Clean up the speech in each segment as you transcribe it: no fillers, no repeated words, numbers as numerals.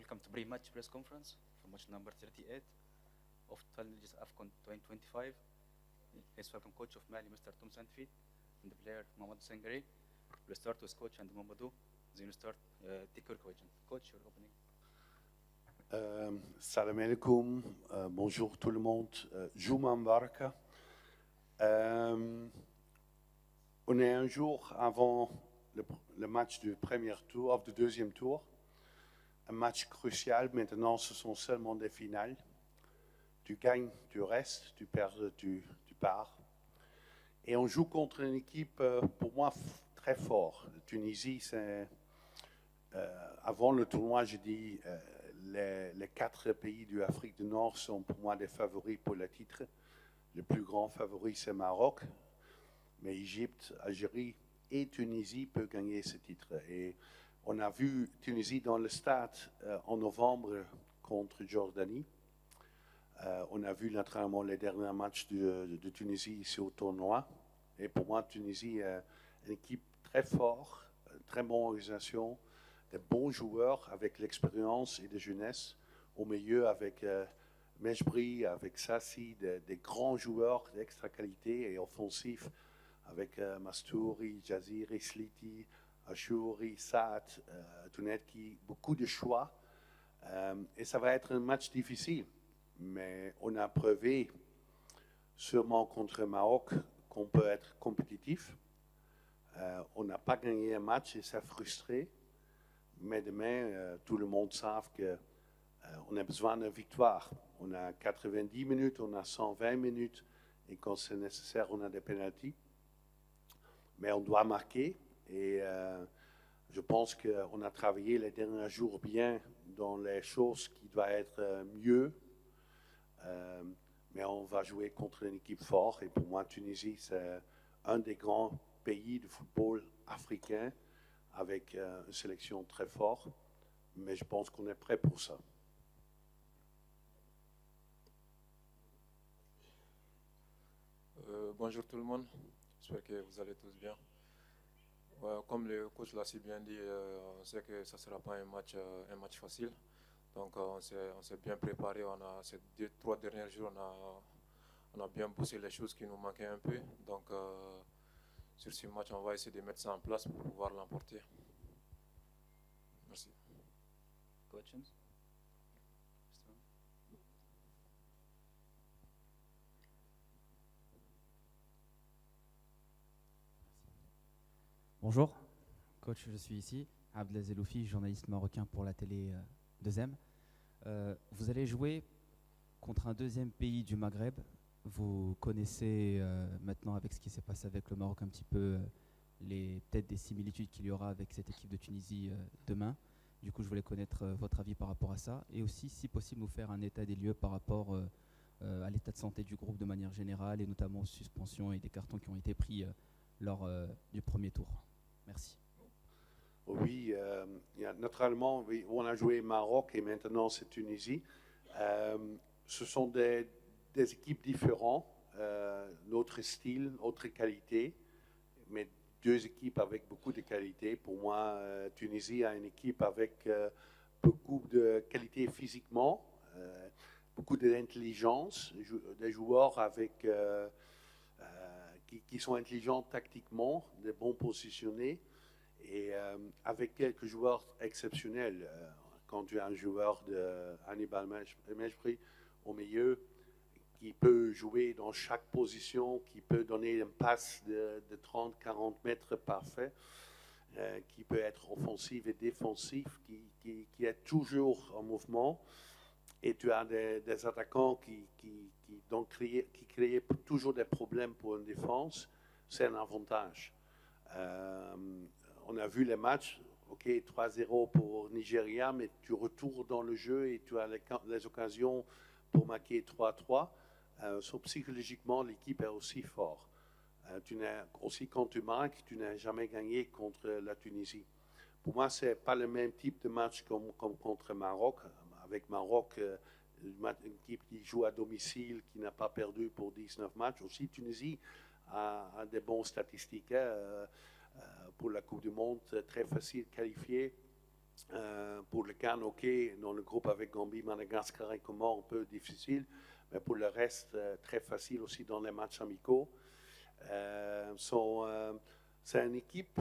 Welcome to pre-match press conference for match number 38 of Challenges AFCON 2025. Let's welcome coach of Mali, Mr. Tom Sandfi, and the player Mamadou Sangare. We'll start with coach and Mamadou. Then we start take your question. Coach, your opening. Salam alaikum, bonjour tout le monde, Juma Mbaraka. On est un jour avant le match du premier tour, du deuxième tour. Un match crucial, maintenant ce sont seulement des finales. Tu gagnes, tu restes, tu perds, tu pars. Et on joue contre une équipe, pour moi, très forte. La Tunisie, c'est... avant le tournoi, j'ai dit... Les 4 pays de l'Afrique du Nord sont pour moi des favoris pour le titre. Le plus grand favori, c'est Maroc. Mais Égypte, Algérie et Tunisie peuvent gagner ce titre. Et on a vu Tunisie dans le stade en novembre contre Jordanie. On a vu naturellement les derniers matchs de Tunisie ici au tournoi. Et pour moi, Tunisie est une équipe très forte, très bonne organisation. Des bons joueurs avec l'expérience et de jeunesse, au milieu avec Mejbri, avec Sassi, des grands joueurs d'extra qualité et offensifs avec Mastouri, Jaziri, Sliti, Achouri, Saad, Tounetki, beaucoup de choix. Et ça va être un match difficile, mais on a prouvé sûrement contre le Maroc qu'on peut être compétitif. On n'a pas gagné un match et ça a frustré. Mais demain, tout le monde sait qu'on a besoin de victoire. On a 90 minutes, on a 120 minutes, et quand c'est nécessaire, on a des pénaltys. Mais on doit marquer, et je pense qu'on a travaillé les derniers jours bien dans les choses qui doivent être mieux. Mais on va jouer contre une équipe forte, et pour moi, Tunisie, c'est un des grands pays de football africain, avec une sélection très forte, mais je pense qu'on est prêt pour ça. Bonjour tout le monde, j'espère que vous allez tous bien. Comme le coach l'a si bien dit, on sait que ça ne sera pas un match facile. Donc on s'est bien préparé, ces 2-3 derniers jours, on a bien poussé les choses qui nous manquaient un peu. Donc sur ce match, on va essayer de mettre ça en place pour pouvoir l'emporter. Merci. Questions? Bonjour, coach, je suis ici, Abdelaziz Eloufi, journaliste marocain pour la télé 2M. Vous allez jouer contre un deuxième pays du Maghreb. Vous connaissez maintenant, avec ce qui s'est passé avec le Maroc, un petit peu peut-être des similitudes qu'il y aura avec cette équipe de Tunisie demain. Du coup, je voulais connaître votre avis par rapport à ça, et aussi, si possible, nous faire un état des lieux par rapport à l'état de santé du groupe de manière générale, et notamment aux suspensions et des cartons qui ont été pris lors du premier tour. Merci. Oui, naturellement, oui, on a joué Maroc et maintenant c'est Tunisie. Ce sont des équipes différentes, notre style, notre qualité, mais 2 équipes avec beaucoup de qualité. Pour moi, Tunisie a une équipe avec beaucoup de qualité physiquement, beaucoup d'intelligence, des joueurs avec, qui sont intelligents tactiquement, des bons positionnés, et avec quelques joueurs exceptionnels. Quand tu as un joueur de Hannibal Mejbri au milieu, qui peut jouer dans chaque position, qui peut donner une passe de 30-40 mètres parfait, qui peut être offensif et défensif, qui est toujours en mouvement. Et tu as des attaquants qui créent toujours des problèmes pour une défense. C'est un avantage. On a vu les matchs, ok, 3-0 pour Nigeria, mais tu retournes dans le jeu et tu as les occasions pour marquer 3-3. Psychologiquement, l'équipe est aussi forte. Aussi, quand tu marques, tu n'as jamais gagné contre la Tunisie. Pour moi, ce n'est pas le même type de match comme contre Maroc. Avec Maroc, une équipe qui joue à domicile, qui n'a pas perdu pour 19 matchs. Aussi, Tunisie a des bonnes statistiques pour la Coupe du Monde, très facile qualifiée. Pour le CAN, ok, dans le groupe avec Gambie, Madagascar et Comores, un peu difficile, mais pour le reste, très facile aussi dans les matchs amicaux. C'est une équipe,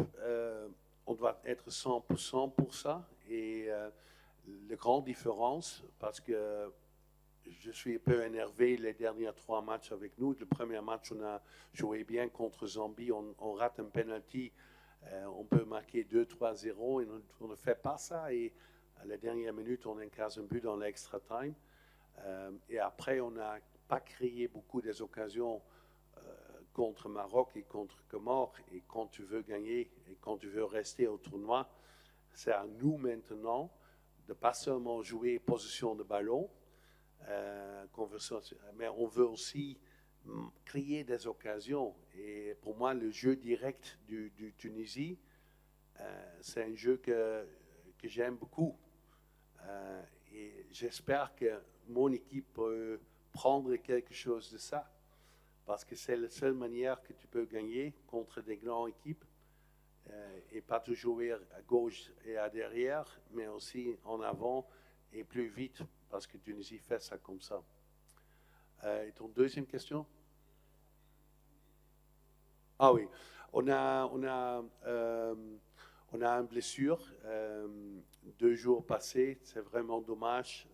on doit être 100% pour ça. Et la grande différence, parce que je suis un peu énervé les derniers 3 matchs avec nous. Le premier match, on a joué bien contre Zambie, on rate un penalty. On peut marquer 2-3-0 et on ne fait pas ça. Et à la dernière minute, on encaisse un but dans l'extra time. Et après, on n'a pas créé beaucoup des occasions contre Maroc et contre Comores. Et quand tu veux gagner et quand tu veux rester au tournoi, c'est à nous maintenant de pas seulement jouer position de ballon, mais on veut aussi créer des occasions. Et pour moi, le jeu direct du Tunisie, c'est un jeu que j'aime beaucoup. Et j'espère que mon équipe peut prendre quelque chose de ça, parce que c'est la seule manière que tu peux gagner contre des grandes équipes, et pas toujours à gauche et à derrière, mais aussi en avant et plus vite, parce que Tunisie fait ça comme ça. Et ton deuxième question? Ah oui, on a une blessure 2 jours passés, c'est vraiment dommage.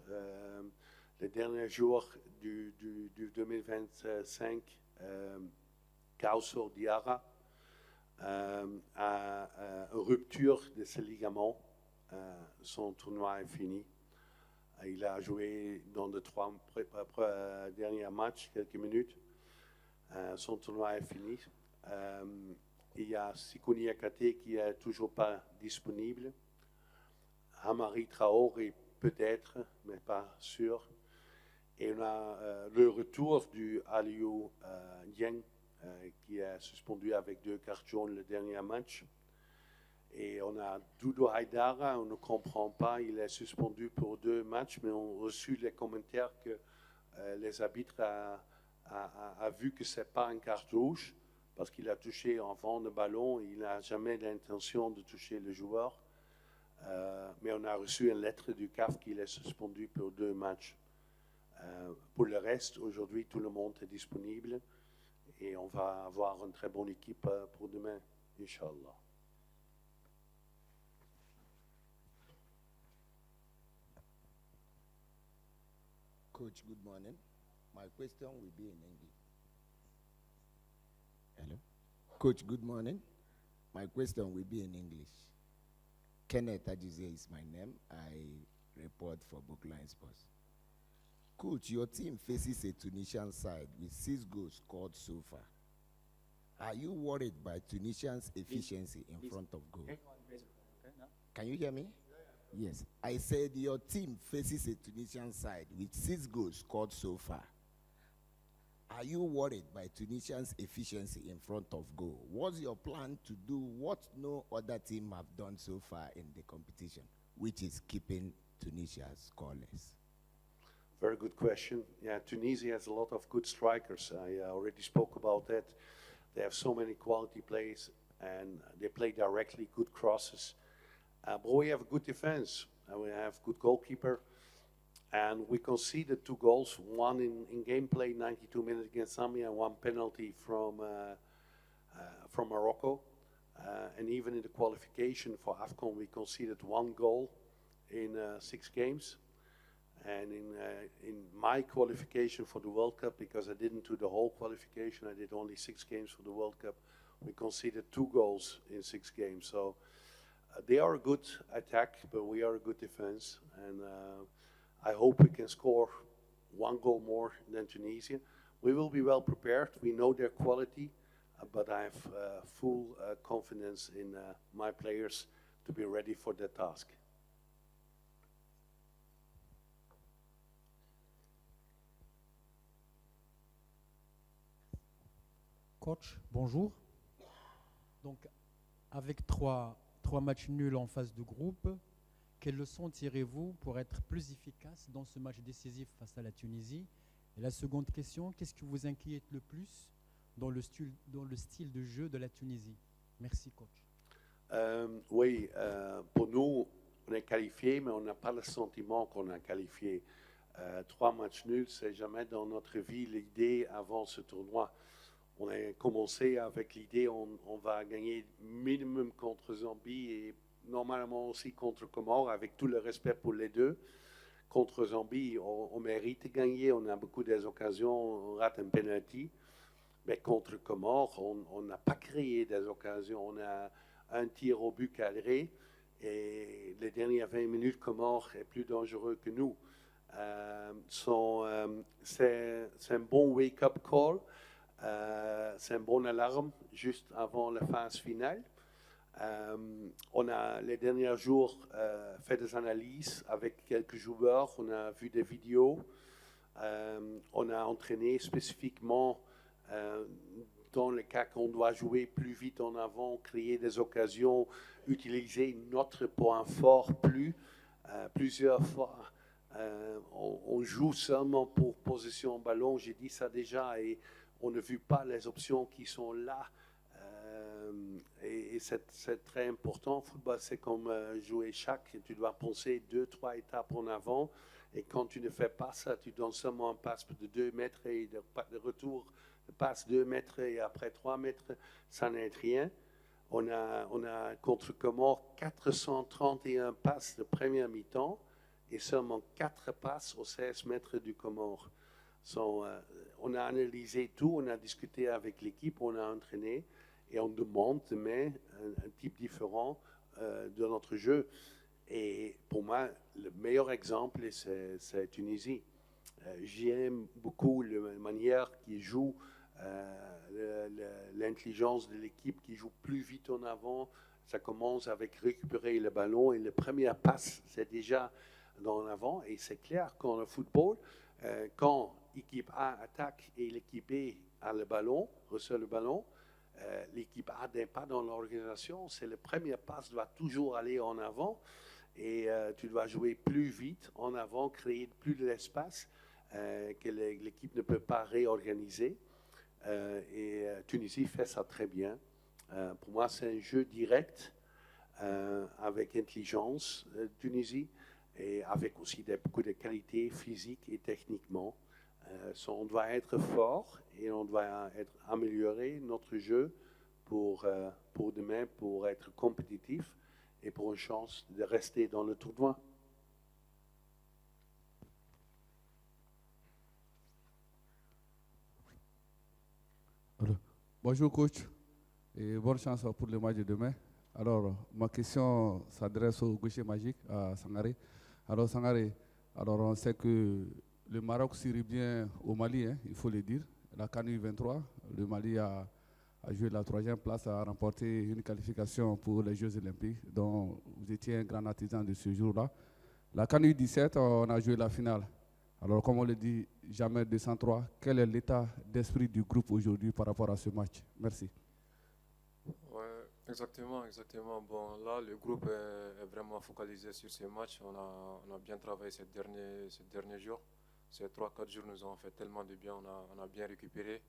Le dernier jour du 2025, Kauso Diarra a une rupture de ses ligaments. Son tournoi est fini. Il a joué dans les 3 derniers matchs, quelques minutes. Son tournoi est fini. Il y a Sikouni Akate qui n'est toujours pas disponible. Hamari Traoré peut-être, mais pas sûr. Et on a le retour du Aliou Dieng qui est suspendu avec 2 cartons le dernier match. Et on a Doudou Haidara, on ne comprend pas, il est suspendu pour 2 matchs, mais on a reçu les commentaires que les arbitres a vu que ce n'est pas un carte rouge, parce qu'il a touché en fond de ballon, il n'a jamais l'intention de toucher le joueur. Mais on a reçu une lettre du CAF qu'il est suspendu pour 2 matchs. Pour le reste, aujourd'hui, tout le monde est disponible et on va avoir une très bonne équipe pour demain, Inch'Allah. Coach, good morning. My question will be in English. Hello? Coach, good morning. My question will be in English. Kenneth Ajize is my name. I report for Bookline Sports. Coach, your team faces a Tunisian side with 6 goals scored so far. Are you worried by Tunisians' efficiency in front of goal? Can you hear me? Yes. I said your team faces a Tunisian side with 6 goals scored so far. Are you worried by Tunisians' efficiency in front of goal? What's your plan to do what no other team have done so far in the competition, which is keeping Tunisia scoreless? Very good question. Yeah, Tunisia has a lot of good strikers. I already spoke about that. They have so many quality plays, and they play directly, good crosses. But we have a good defense, and we have good goalkeeper. And we conceded 2 goals, one in gameplay, 92 minutes against Zambia, and 1 penalty from Morocco. And even in the qualification for AFCON, we conceded 1 goal in 6 games. And in my qualification for the World Cup, because I didn't do the whole qualification, I did only 6 games for the World Cup, we conceded 2 goals in 6 games. So they are a good attack, but we are a good defense. And I hope we can score 1 goal more than Tunisia. We will be well prepared. We know their quality, but I have full confidence in my players to be ready for that task. Coach, bonjour. Donc, avec 3 matchs nuls en phase de groupe, quelles leçons tirez-vous pour être plus efficace dans ce match décisif face à la Tunisie? Et la seconde question, qu'est-ce qui vous inquiète le plus dans le style de jeu de la Tunisie? Merci, coach. Oui, pour nous, on est qualifié, mais on n'a pas le sentiment qu'on a qualifié. 3 matchs nuls, c'est jamais dans notre vie l'idée avant ce tournoi. On a commencé avec l'idée on va gagner minimum contre Zambie et normalement aussi contre Comores, avec tout le respect pour les deux. Contre Zambie, on mérite de gagner, on a beaucoup d'occasions, on rate un penalty. Mais contre Comores, on n'a pas créé des occasions. On a un tir au but cadré et les dernières 20 minutes, Comores est plus dangereux que nous. C'est un bon wake-up call. C'est un bon alarme juste avant la phase finale. On a les derniers jours fait des analyses avec quelques joueurs, on a vu des vidéos, on a entraîné spécifiquement dans le cas qu'on doit jouer plus vite en avant, créer des occasions, utiliser notre point fort plusieurs fois. On joue seulement pour possession en ballon, j'ai dit ça déjà, et on ne vu pas les options qui sont là. Et c'est très important. Football, c'est comme jouer chaque. Tu dois penser 2-3 étapes en avant. Et quand tu ne fais pas ça, tu donnes seulement un passe de 2 mètres et de retour, de passe 2 mètres et après 3 mètres, ça n'aide rien. On a contre Comores 431 passes de première mi-temps et seulement 4 passes aux 16 mètres du Comores. On a analysé tout, on a discuté avec l'équipe, on a entraîné et on demande demain un type différent de notre jeu. Et pour moi, le meilleur exemple, c'est Tunisie. J'aime beaucoup la manière qu'ils jouent, l'intelligence de l'équipe qui joue plus vite en avant. Ça commence avec récupérer le ballon et le premier passe, c'est déjà dans l'avant. Et c'est clair qu'en le football, quand l'équipe A attaque et l'équipe B a le ballon, reçoit le ballon, l'équipe A n'est pas dans l'organisation, c'est le premier passe doit toujours aller en avant et tu dois jouer plus vite en avant, créer plus d'espace que l'équipe ne peut pas réorganiser. Et Tunisie fait ça très bien. Pour moi, c'est un jeu direct avec intelligence, Tunisie, et avec aussi beaucoup de qualités physiques et techniquement. On doit être fort et on doit améliorer notre jeu pour demain, pour être compétitif et pour une chance de rester dans le tournoi. Bonjour coach et bonne chance pour le match de demain. Alors ma question s'adresse au gaucher magique à Sangaré. Alors Sangaré, on sait que le Maroc série bien au Mali, hein, il faut le dire. La CAN U23, le Mali a joué la 3e place, a remporté une qualification pour les Jeux Olympiques, dont vous étiez un grand artisan de ce jour-là. La CAN U17, on a joué la finale. Alors, comme on le dit, jamais 203. Quel est l'état d'esprit du groupe aujourd'hui par rapport à ce match? Merci. Ouais, exactement. Bon, là, le groupe est vraiment focalisé sur ce match. On a bien travaillé ces derniers jours. Ces 3-4 jours nous ont fait tellement de bien. On a bien récupéré.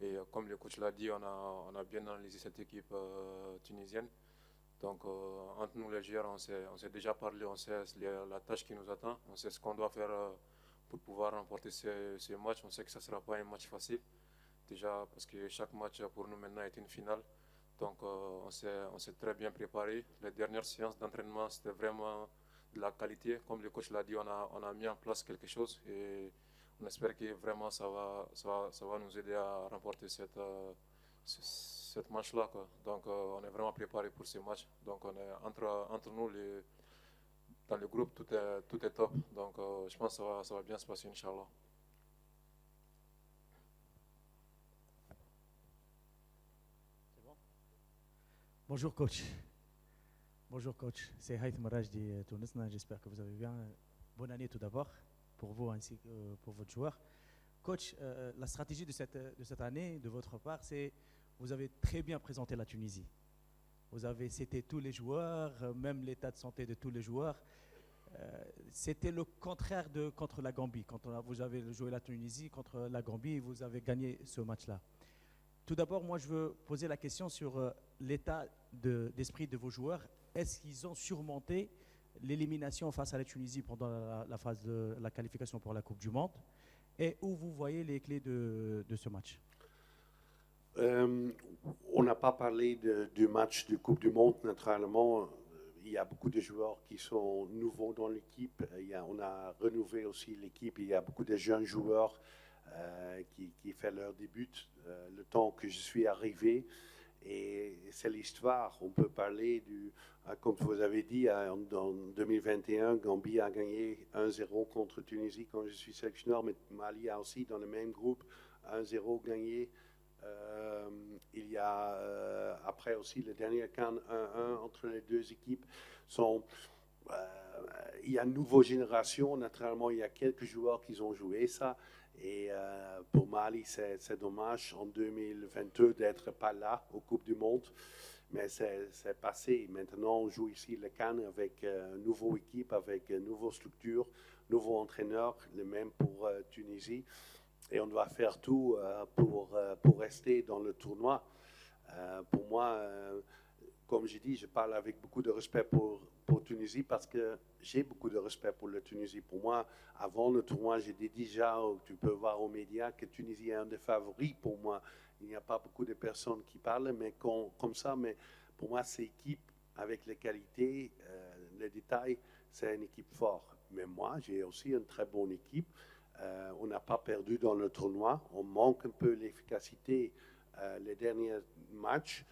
Et comme le coach l'a dit, on a bien analysé cette équipe tunisienne. Donc, entre nous les joueurs, on s'est déjà parlé, on sait la tâche qui nous attend, on sait ce qu'on doit faire pour pouvoir remporter ce match. On sait que ce ne sera pas un match facile, déjà parce que chaque match pour nous maintenant est une finale. Donc, on s'est très bien préparé. Les dernières séances d'entraînement, c'était vraiment de la qualité. Comme le coach l'a dit, on a mis en place quelque chose et on espère que vraiment ça va nous aider à remporter cette match-là. Donc on est vraiment préparé pour ce match. Donc on est entre nous, dans le groupe, tout est top. Donc je pense que ça va bien se passer, Inch'Allah. Bonjour coach. Bonjour coach. C'est Haït Maraj de Tunis. J'espère que vous allez bien. Bonne année tout d'abord pour vous ainsi que pour votre joueur. Coach, la stratégie de cette année, de votre part, c'est vous avez très bien présenté la Tunisie. Vous avez cité tous les joueurs, même l'état de santé de tous les joueurs. C'était le contraire contre la Gambie. Quand vous avez joué la Tunisie contre la Gambie, vous avez gagné ce match-là. Tout d'abord, moi, je veux poser la question sur l'état d'esprit de vos joueurs. Est-ce qu'ils ont surmonté l'élimination face à la Tunisie pendant la phase de la qualification pour la Coupe du Monde et où vous voyez les clés de ce match. On n'a pas parlé du match de Coupe du Monde, naturellement. Il y a beaucoup de joueurs qui sont nouveaux dans l'équipe. On a renouvelé aussi l'équipe. Il y a beaucoup de jeunes joueurs qui font leur début le temps que je suis arrivé. Et c'est l'histoire. On peut parler comme vous avez dit, en 2021, Gambie a gagné 1-0 contre Tunisie quand je suis sélectionneur, mais Mali a aussi dans le même groupe 1-0 gagné. Il y a après aussi le dernier CAN 1-1 entre les deux équipes. Il y a une nouvelle génération. Naturellement, il y a quelques joueurs qui ont joué ça. Et pour Mali, c'est dommage en 2022 d'être pas là aux Coupes du Monde. Mais c'est passé. Maintenant, on joue ici le CAN avec une nouvelle équipe, avec une nouvelle structure, nouveau entraîneur, le même pour Tunisie. Et on doit faire tout pour rester dans le tournoi. Pour moi, comme j'ai dit, je parle avec beaucoup de respect pour Tunisie parce que j'ai beaucoup de respect pour la Tunisie. Pour moi, avant le tournoi, j'ai dit déjà, tu peux voir aux médias que Tunisie est un des favoris pour moi. Il n'y a pas beaucoup de personnes qui parlent mais comme ça, mais pour moi, c'est équipe avec les qualités, les détails, c'est une équipe forte. Mais moi, j'ai aussi une très bonne équipe. On n'a pas perdu dans le tournoi. On manque un peu l'efficacité les derniers matchs.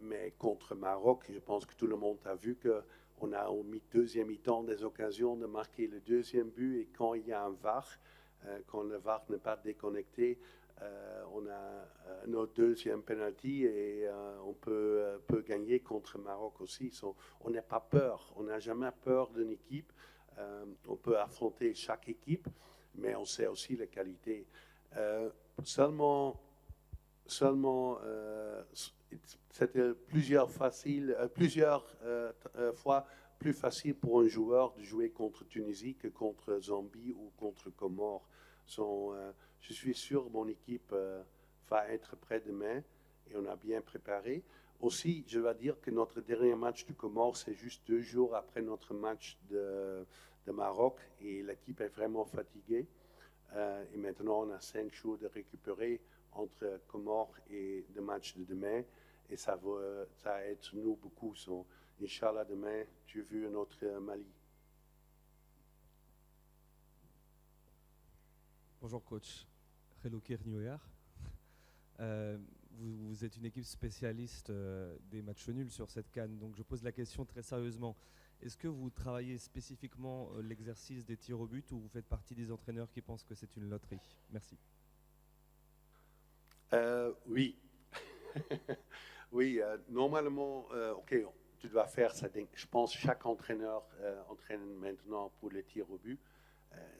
Mais contre Maroc, je pense que tout le monde a vu qu'on a au deuxième mi-temps des occasions de marquer le deuxième but. Et quand il y a un VAR, quand le VAR n'est pas déconnecté, on a notre deuxième penalty et on peut gagner contre Maroc aussi. On n'a pas peur. On n'a jamais peur d'une équipe. On peut affronter chaque équipe, mais on sait aussi les qualités. Seulement c'était plusieurs fois plus facile pour un joueur de jouer contre Tunisie que contre Zambie ou contre Comores. Je suis sûr que mon équipe va être prête demain et on a bien préparé. Aussi, je dois dire que notre dernier match du Comores, c'est juste 2 jours après notre match de Maroc et l'équipe est vraiment fatiguée. Et maintenant, on a 5 jours de récupérer entre Comores et le match de demain. Et ça aide nous beaucoup. Inch'Allah, demain, tu as vu notre Mali. Bonjour coach, Reloukir New vous êtes une équipe spécialiste des matchs nuls sur cette CAN, donc je pose la question très sérieusement. Est-ce que vous travaillez spécifiquement l'exercice des tirs au but ou vous faites partie des entraîneurs qui pensent que c'est une loterie? Merci. Oui. Oui, normalement, ok, tu dois faire ça. Je pense que chaque entraîneur entraîne maintenant pour les tirs au but.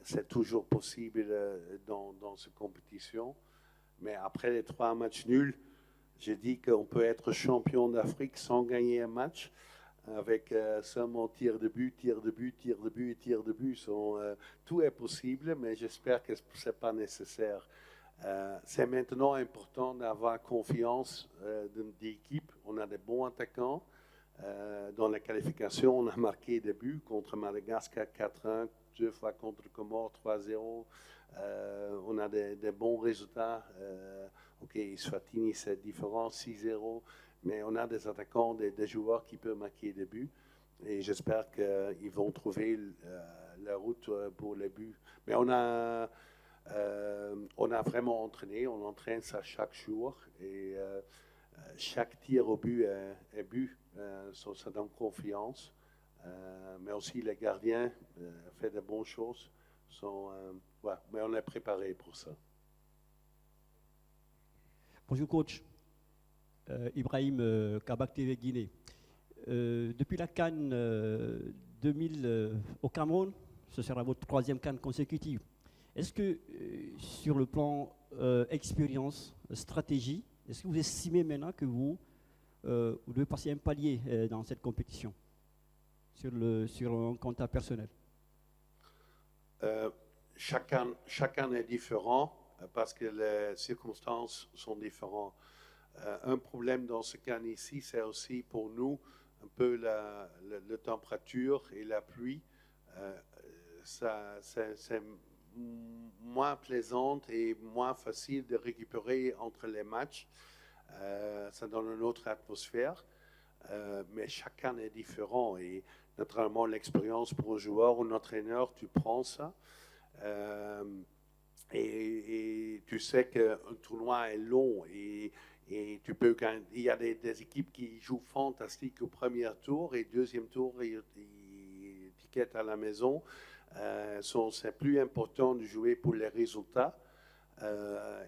C'est toujours possible dans cette compétition. Mais après les 3 matchs nuls, j'ai dit qu'on peut être champion d'Afrique sans gagner un match, avec seulement tir de but, tir de but, tir de but et tir de but. Tout est possible, mais j'espère que ce n'est pas nécessaire. C'est maintenant important d'avoir confiance d'équipe. On a des bons attaquants. Dans la qualification, on a marqué des buts contre Madagascar 4-1, 2 fois contre Comores 3-0. On a des bons résultats. Ok, Swatini, c'est différent, 6-0. Mais on a des attaquants, des joueurs qui peuvent marquer des buts. Et j'espère qu'ils vont trouver la route pour les buts. Mais on a vraiment entraîné. On entraîne ça chaque jour. Et chaque tir au but est but. Ça donne confiance. Mais aussi les gardiens font de bonnes choses. Ouais, mais on est préparé pour ça. Bonjour coach, Ibrahim Kabak TV Guinée. Depuis la CAN 2000 au Cameroun, ce sera votre 3e CAN consécutive. Est-ce que sur le plan expérience, stratégie, est-ce que vous estimez maintenant que vous devez passer un palier dans cette compétition sur un compte personnel? Chacun est différent parce que les circonstances sont différentes. Un problème dans ce cas ici, c'est aussi pour nous un peu la température et la pluie, c'est moins plaisante et moins facile de récupérer entre les matchs. Ça donne une autre atmosphère, mais chacun est différent et naturellement l'expérience pour un joueur ou un entraîneur, tu prends ça et tu sais qu'un tournoi est long et tu peux, il y a des équipes qui jouent fantastique au premier tour et deuxième tour ils ticket à la maison. C'est plus important de jouer pour les résultats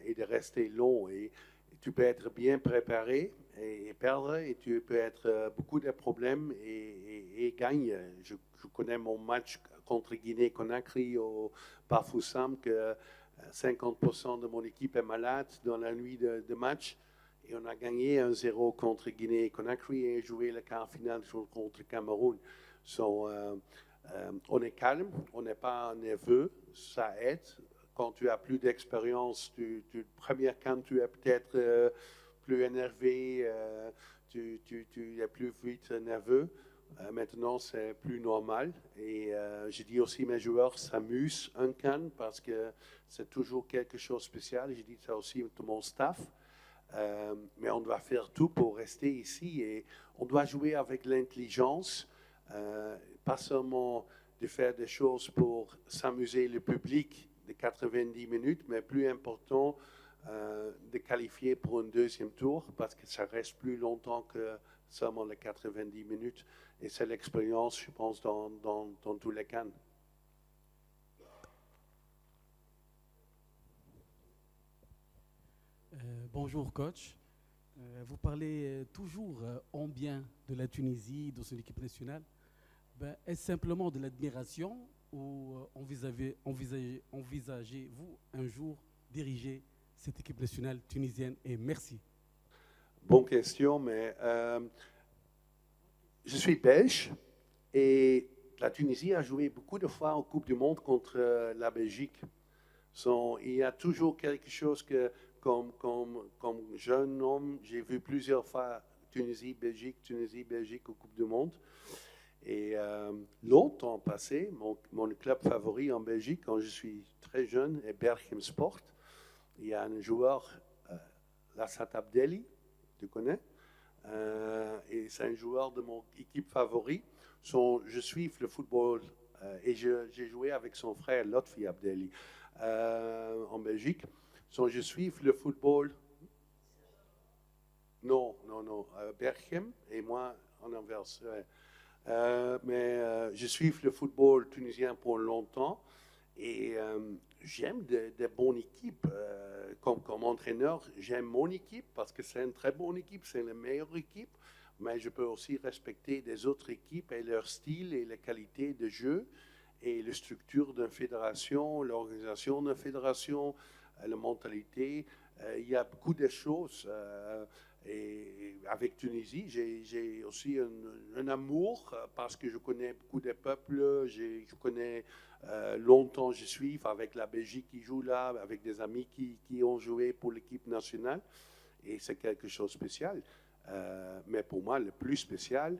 et de rester long. Et tu peux être bien préparé et perdre, et tu peux être beaucoup de problèmes et gagner. Je connais mon match contre Guinée-Conakry au Bafoussam que 50% de mon équipe est malade dans la nuit de match. Et on a gagné 1-0 contre Guinée-Conakry et joué le quart final contre Cameroun. On est calme, on n'est pas nerveux, ça aide. Quand tu as plus d'expérience, première quand tu es peut-être plus énervé, tu es plus vite nerveux. Maintenant, c'est plus normal. Et je dis aussi mes joueurs s'amusent un can parce que c'est toujours quelque chose de spécial. Je dis ça aussi à mon staff. Mais on doit faire tout pour rester ici et on doit jouer avec l'intelligence. Pas seulement de faire des choses pour s'amuser le public de 90 minutes, mais plus important de qualifier pour un deuxième tour parce que ça reste plus longtemps que seulement les 90 minutes. Et c'est l'expérience, je pense, dans tous les cas. Bonjour coach. Vous parlez toujours en bien de la Tunisie, de son équipe nationale. Est-ce simplement de l'admiration ou envisagez-vous un jour diriger cette équipe nationale tunisienne? Et merci. Bonne question, mais je suis belge et la Tunisie a joué beaucoup de fois en Coupe du Monde contre la Belgique. Il y a toujours quelque chose que, comme jeune homme, j'ai vu plusieurs fois Tunisie-Belgique aux Coupes du Monde. Et longtemps passé, mon club favori en Belgique, quand je suis très jeune, est Berchem Sport. Il y a un joueur, Lassat Abdelli, tu connais, et c'est un joueur de mon équipe favori. Je suis le football et j'ai joué avec son frère Lotfi Abdelli en Belgique. Je suis le football. Non, Berchem et moi en inverse. Mais je suis le football tunisien pour longtemps et j'aime des bonnes équipes. Comme entraîneur, j'aime mon équipe parce que c'est une très bonne équipe, c'est la meilleure équipe, mais je peux aussi respecter des autres équipes et leur style et la qualité de jeu et la structure d'une fédération, l'organisation d'une fédération, la mentalité. Il y a beaucoup de choses. Et avec Tunisie, j'ai aussi un amour parce que je connais beaucoup de peuples, je connais longtemps, je suis avec la Belgique qui joue là, avec des amis qui ont joué pour l'équipe nationale, et c'est quelque chose de spécial. Mais pour moi, le plus spécial,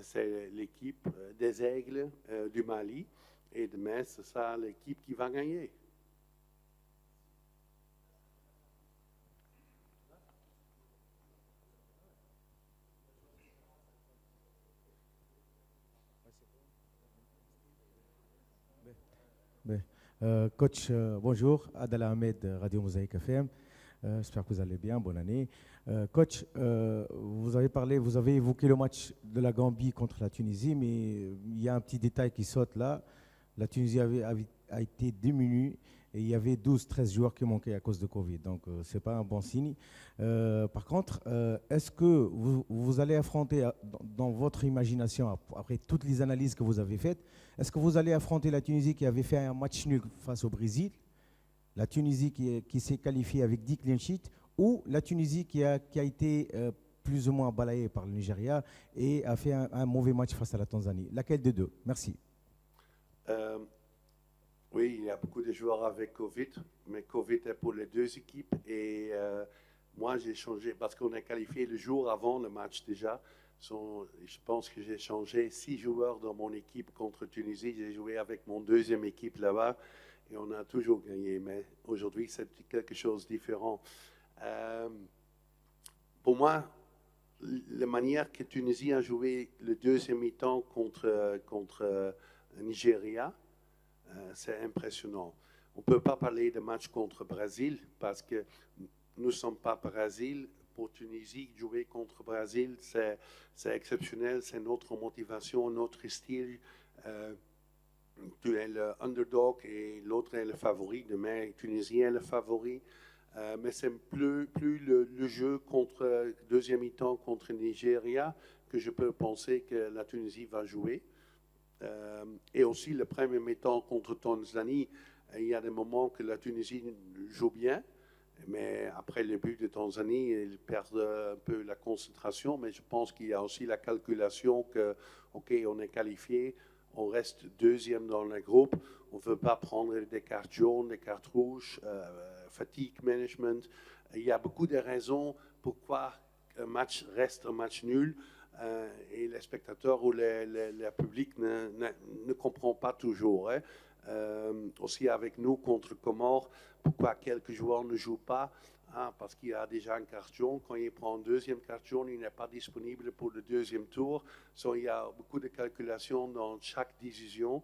c'est l'équipe des Aigles du Mali, et demain, c'est ça l'équipe qui va gagner. Coach, bonjour, Adel Ahmed, Radio Mosaïque FM. J'espère que vous allez bien, bonne année. Coach, vous avez évoqué le match de la Gambie contre la Tunisie, mais il y a un petit détail qui saute là. La Tunisie a été diminuée et il y avait 12-13 joueurs qui manquaient à cause de Covid, donc ce n'est pas un bon signe. Par contre, est-ce que vous allez affronter, dans votre imagination, après toutes les analyses que vous avez faites, est-ce que vous allez affronter la Tunisie qui avait fait un match nul face au Brésil, la Tunisie qui s'est qualifiée avec 10 clean sheets, ou la Tunisie qui a été plus ou moins balayée par le Nigeria et a fait un mauvais match face à la Tanzanie? Laquelle des deux? Merci. Oui, il y a beaucoup de joueurs avec Covid, mais Covid est pour les deux équipes. Et moi, j'ai changé parce qu'on est qualifié le jour avant le match déjà. Je pense que j'ai changé 6 joueurs dans mon équipe contre Tunisie. J'ai joué avec mon deuxième équipe là-bas et on a toujours gagné. Mais aujourd'hui, c'est quelque chose de différent. Pour moi, la manière que Tunisie a joué le deuxième mi-temps contre Nigeria, c'est impressionnant. On ne peut pas parler de match contre Brésil parce que nous ne sommes pas Brésil. Pour Tunisie, jouer contre Brésil, c'est exceptionnel, c'est notre motivation, notre style. Tu es le underdog et l'autre est le favori. Demain, Tunisien est le favori. Mais c'est plus le jeu contre deuxième mi-temps contre Nigeria que je peux penser que la Tunisie va jouer. Et aussi le premier mi-temps contre Tanzanie, il y a des moments que la Tunisie joue bien. Mais après le but de Tanzanie, ils perdent un peu la concentration. Mais je pense qu'il y a aussi la calculation que, OK, on est qualifié, on reste deuxième dans le groupe, on ne veut pas prendre des cartes jaunes, des cartes rouges, fatigue management. Il y a beaucoup de raisons pourquoi un match reste un match nul. Et les spectateurs ou le public ne comprend pas toujours. Hein. Aussi avec nous contre Comores, pourquoi quelques joueurs ne jouent pas, hein, parce qu'il y a déjà un carte jaune. Quand il prend un deuxième carte jaune, il n'est pas disponible pour le deuxième tour. So, il y a beaucoup de calculations dans chaque décision.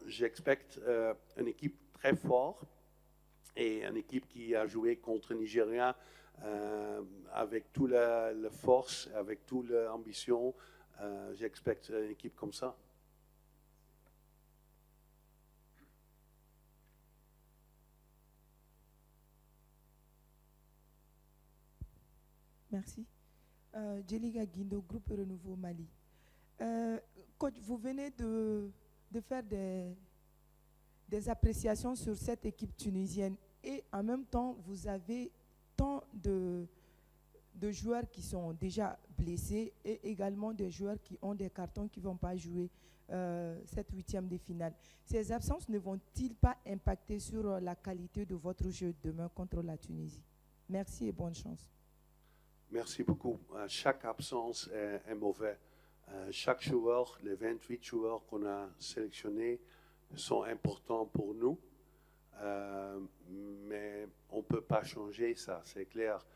J'expecte une équipe très forte et une équipe qui a joué contre Nigeria avec toute la force, avec toute l'ambition. J'expecte une équipe comme ça. Merci. Djeliga Guindo, groupe Renouveau Mali. Coach, vous venez de faire des appréciations sur cette équipe tunisienne et en même temps, vous avez tant de joueurs qui sont déjà blessés et également des joueurs qui ont des cartons qui ne vont pas jouer cette huitième de finale. Ces absences ne vont-ils pas impacter sur la qualité de votre jeu demain contre la Tunisie? Merci et bonne chance. Merci beaucoup. Chaque absence est mauvaise. Chaque joueur, les 28 joueurs qu'on a sélectionnés sont importants pour nous. Mais on ne peut pas changer ça, c'est clair.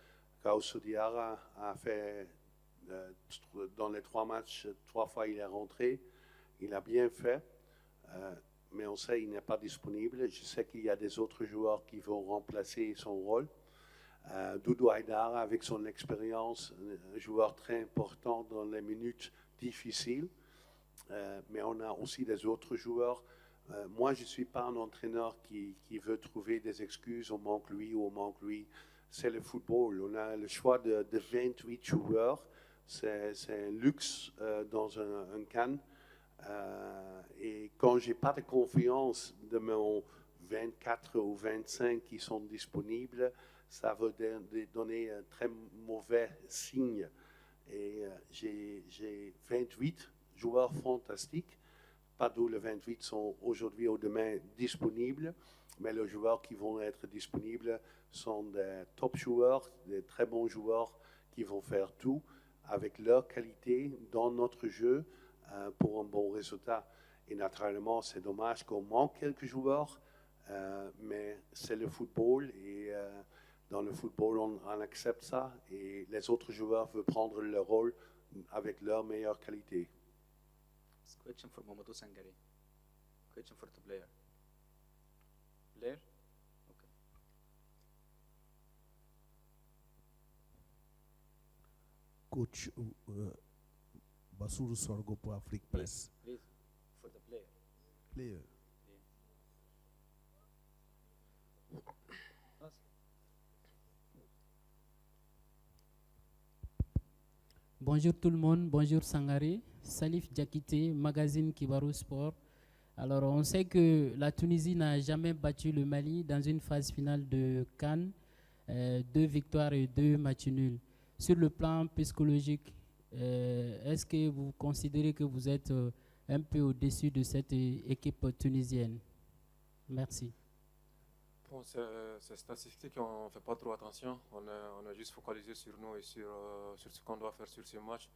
Kausu Diarra a fait, dans les 3 matchs, 3 fois il est rentré. Il a bien fait. Mais on sait qu'il n'est pas disponible. Je sais qu'il y a des autres joueurs qui vont remplacer son rôle. Doudou Haïdara, avec son expérience, un joueur très important dans les minutes difficiles. Mais on a aussi des autres joueurs. Moi, je ne suis pas un entraîneur qui veut trouver des excuses, on manque lui ou on manque lui. C'est le football. On a le choix de 28 joueurs. C'est un luxe dans un CAN. Et quand je n'ai pas de confiance de mon 24 ou 25 qui sont disponibles, ça va donner un très mauvais signe. Et j'ai 28 joueurs fantastiques. Pas tous les 28 sont aujourd'hui ou demain disponibles, mais les joueurs qui vont être disponibles sont des top joueurs, des très bons joueurs qui vont faire tout avec leur qualité dans notre jeu pour un bon résultat. Et naturellement, c'est dommage qu'on manque quelques joueurs, mais c'est le football et dans le football, on accepte ça et les autres joueurs veulent prendre leur rôle avec leur meilleure qualité. Question for Mamadou Sangare. Question for the player. Player? Okay. Coach Bassirou Sorgo pour Afrique Press. Please, for the player. Player. Bonjour tout le monde, bonjour Sangare, Salif Diakité, magazine Kibarou Sport. Alors on sait que la Tunisie n'a jamais battu le Mali dans une phase finale de CAN, 2 victoires et 2 matchs nuls. Sur le plan psychologique, est-ce que vous considérez que vous êtes un peu au-dessus de cette équipe tunisienne? Merci. Bon, ces statistiques, on ne fait pas trop attention. On est juste focalisé sur nous et sur ce qu'on doit faire sur ces matchs.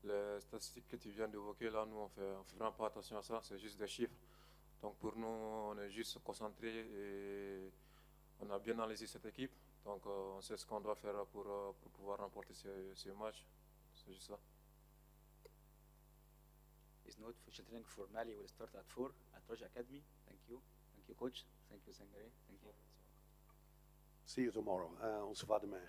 Les statistiques que tu viens d'évoquer, là, nous, on fait vraiment pas attention à ça. C'est juste des chiffres. Donc, pour nous, on est juste concentré et on a bien analysé cette équipe. Donc, on sait ce qu'on doit faire pour pouvoir remporter ces matchs. C'est juste ça. His note official training for Mali will start at 4 at Roja Academy. Thank you. Thank you, coach. Thank you, Sangare. Thank you. See you tomorrow. On se voit demain.